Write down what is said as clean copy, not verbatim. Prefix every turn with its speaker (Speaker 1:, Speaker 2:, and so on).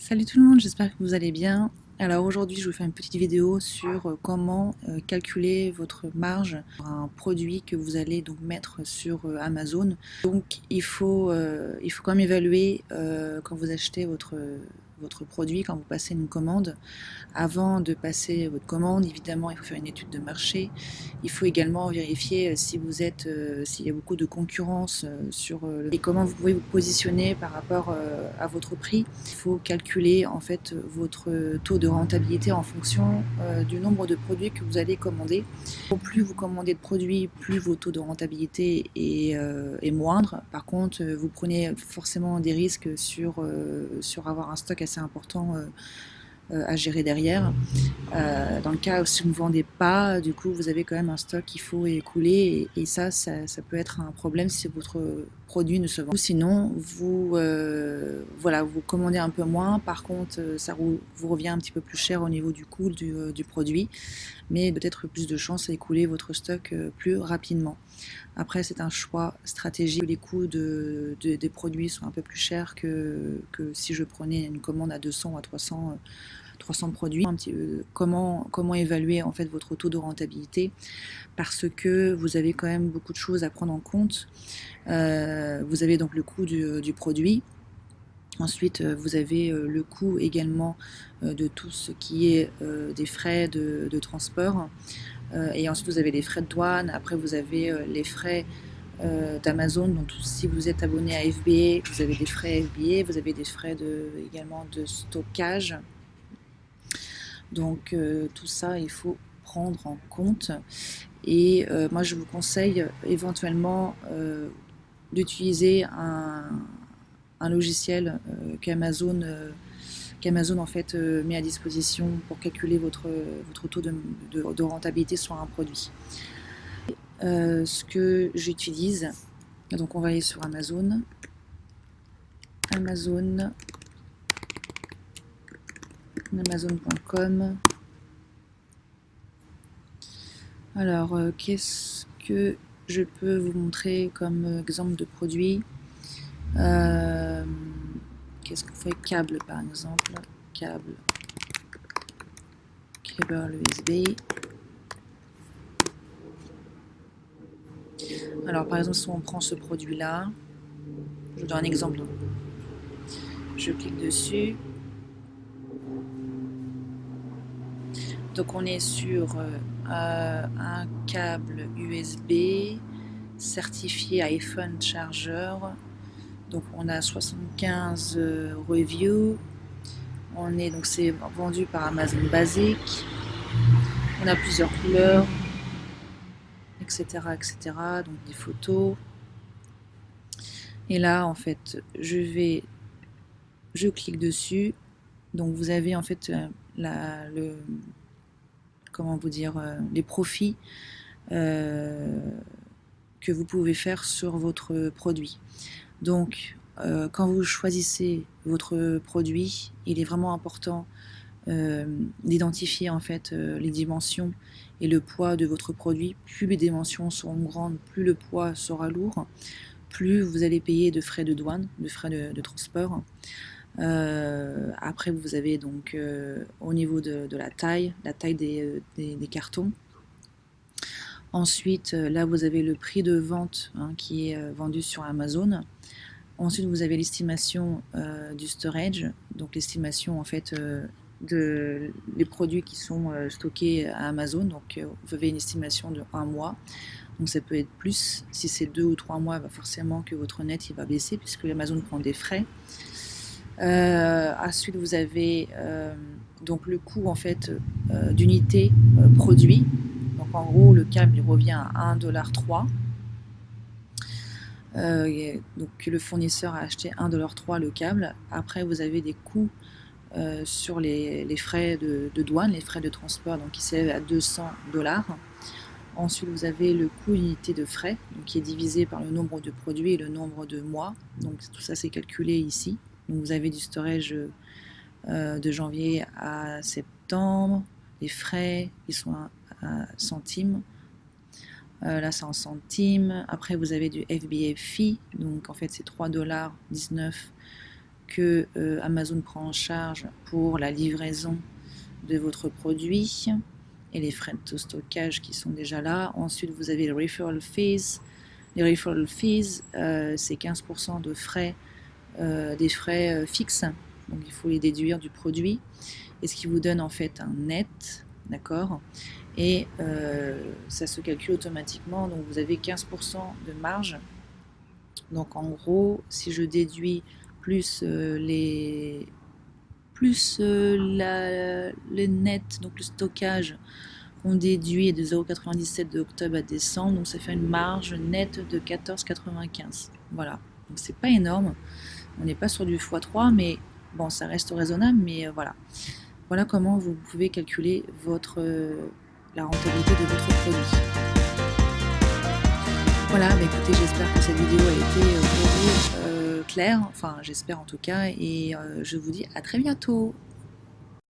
Speaker 1: Salut tout le monde, j'espère que vous allez bien. Alors aujourd'hui, je vous fais une petite vidéo sur comment calculer votre marge pour un produit que vous allez donc mettre sur Amazon. Donc il faut quand même évaluer quand vous achetez votre produit, quand vous passez une commande. Avant de passer votre commande, évidemment, il faut faire une étude de marché. Il faut également vérifier s'il y a beaucoup de concurrence et comment vous pouvez vous positionner par rapport à votre prix. Il faut calculer en fait votre taux de rentabilité en fonction du nombre de produits que vous allez commander. Plus vous commandez de produits, plus vos taux de rentabilité est moindre. Par contre, vous prenez forcément des risques sur avoir un stock assez important à gérer derrière. Dans le cas où si vous ne vendez pas, du coup, vous avez quand même un stock qu'il faut écouler et ça peut être un problème si votre produit ne se vend. Sinon, vous commandez un peu moins. Par contre, ça vous revient un petit peu plus cher au niveau du coût du produit, mais peut-être plus de chances à écouler votre stock plus rapidement. Après, c'est un choix stratégique. Les coûts des produits sont un peu plus chers que si je prenais une commande à 200 ou à 300 produits. Comment évaluer en fait votre taux de rentabilité, parce que vous avez quand même beaucoup de choses à prendre en compte. Vous avez donc le coût du produit. Ensuite, vous avez le coût également de tout ce qui est des frais de transport. Et ensuite, vous avez les frais de douane. Après, vous avez les frais d'Amazon. Donc, si vous êtes abonné à FBA, vous avez des frais FBA. Vous avez des frais également de stockage. Donc tout ça, il faut prendre en compte. Et moi, je vous conseille éventuellement d'utiliser un logiciel qu'Amazon en fait met à disposition pour calculer votre taux de rentabilité sur un produit. Ce que j'utilise, donc on va aller sur Amazon, Amazon.com. Alors, qu'est-ce que je peux vous montrer comme exemple de produit? Qu'est-ce qu'on fait? Câble, par exemple. Câble USB. Alors, par exemple, si on prend ce produit-là, je vous donne un exemple. Je clique dessus. Donc, on est sur un câble USB certifié iPhone chargeur. Donc, on a 75 reviews. Donc c'est vendu par Amazon Basic. On a plusieurs couleurs, etc., etc. Donc des photos. Et là, en fait, je clique dessus. Donc vous avez en fait comment vous dire, les profits que vous pouvez faire sur votre produit. Donc quand vous choisissez votre produit, il est vraiment important d'identifier en fait les dimensions et le poids de votre produit. Plus les dimensions seront grandes, plus le poids sera lourd, plus vous allez payer de frais de douane, de frais de transport. Après, vous avez donc au niveau de la taille des cartons. Ensuite, là, vous avez le prix de vente qui est vendu sur Amazon. Ensuite, vous avez l'estimation du storage, donc l'estimation en fait les produits qui sont stockés à Amazon. Donc, vous avez une estimation de 1 mois. Donc, ça peut être plus. Si c'est 2 ou 3 mois, forcément que votre net il va baisser puisque Amazon prend des frais. Ensuite, vous avez donc le coût en fait d'unité produit. Donc, en gros, le câble il revient à 1,3 $. Donc le fournisseur a acheté 1,3 $ le câble. Après, vous avez des coûts sur les frais de douane, les frais de transport, donc qui s'élèvent à 200 $. Ensuite, vous avez le coût unité de frais, donc qui est divisé par le nombre de produits et le nombre de mois. Donc tout ça, c'est calculé ici. Donc vous avez du storage de janvier à septembre. Les frais, ils sont à centimes. Là, c'est en centimes. Après, vous avez du FBA fee. Donc, en fait, c'est 3,19 $ que Amazon prend en charge pour la livraison de votre produit et les frais de stockage qui sont déjà là. Ensuite, vous avez les referral fees. Les referral fees, c'est 15% de frais, des frais fixes, donc il faut les déduire du produit, et ce qui vous donne en fait un net, d'accord, et ça se calcule automatiquement, donc vous avez 15% de marge. Donc en gros, si je déduis plus le net, donc le stockage qu'on déduit de 0,97 d'octobre à décembre, donc ça fait une marge nette de 14,95. Voilà, donc c'est pas énorme, on n'est pas sur du x3, mais bon, ça reste raisonnable, mais voilà. Voilà comment vous pouvez calculer la rentabilité de votre produit. Voilà, bah écoutez, j'espère que cette vidéo a été pour vous claire, enfin j'espère en tout cas, et je vous dis à très bientôt.